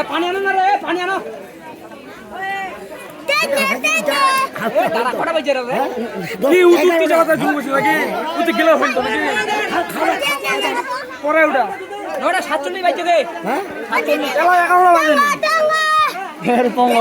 पानी आनो ना रे पानी आनो दादा कटा बजे रे কি উঠতি জায়গাতে জুমছি নাকি উঠে গেল হইল নাকি পরে ওটা নটা 47 বাজে রে হ্যাঁ 47 এলা 11 বাজে এর পঙ্গ